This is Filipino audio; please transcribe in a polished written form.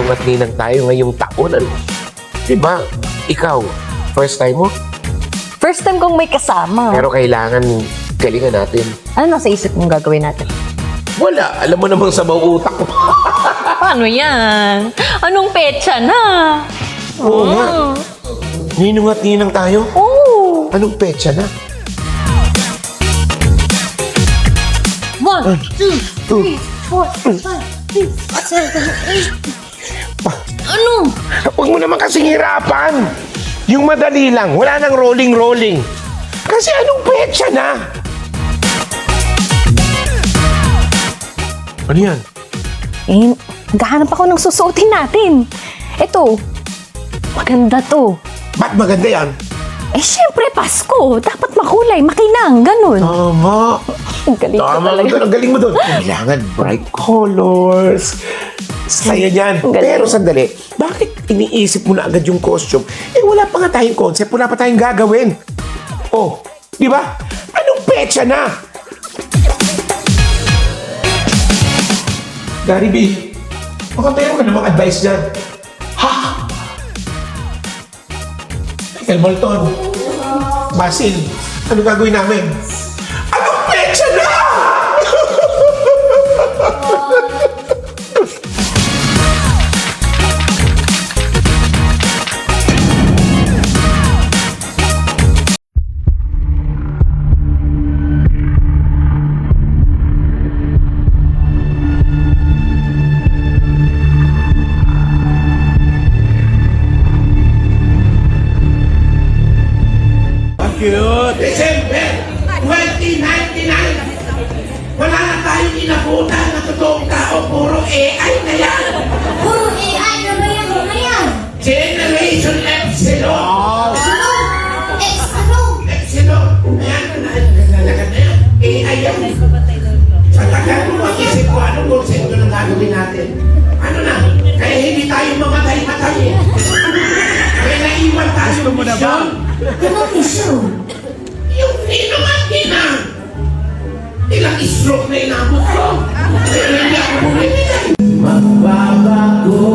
ninong at ninang tayo ngayong taon. Ano? Diba, ikaw, first time mo? First time kong may kasama. Pero kailangan galingan natin. Ano nasa isip mong gagawin natin? Wala, alam mo namang sa utak ko. Paano yan? Anong petsa na? Oo nga. Ninong at ninang tayo? Oo. Anong petsa na? 1, 2, 3, 4, 5, 6, 7, 8. Ano? Huwag mo naman kasing hirapan. Yung madali lang, wala nang rolling-rolling. Kasi anong petsa na? Ano yan? Eh, naghahanap ako ng susuotin natin. Ito, maganda to. Ba't maganda yan? Eh, syempre, Pasko. Dapat makulay, makinang, ganun. Tama. Ang galing ko Tama talaga. ka, ang galing mo doon. Kailangan bright colors. Saya niyan. Ang galing. Pero sandali, bakit iniisip mo na agad yung costume? Eh, wala pa nga tayong concept, wala pa tayong gagawin. Oh, di ba? Anong petsa na? Gary B, baka meron ka namang advice dyan. Ha? Michael Molton, Basil, ano gagawin namin? Anong petsa na? December 2099, wala na tayong inabutan na totoong tao, puro AI na yan. Puro AI na ba yan? Ano yan? Generation Epsilon. Ano? Ano? Epsilon. Ayan, nalagad na yan. AI yan. Sa tagal mo mag-isip ko, anong konsepto ng gagawin natin? Ano na? Kaya hindi tayo mamatay-matay. Kaya naiwan tayo ng misyon. Anong issue? Yung ninong at ninang. Ilang stroke na inabot ko. Kaya hindi ako bumibigay. Magbabago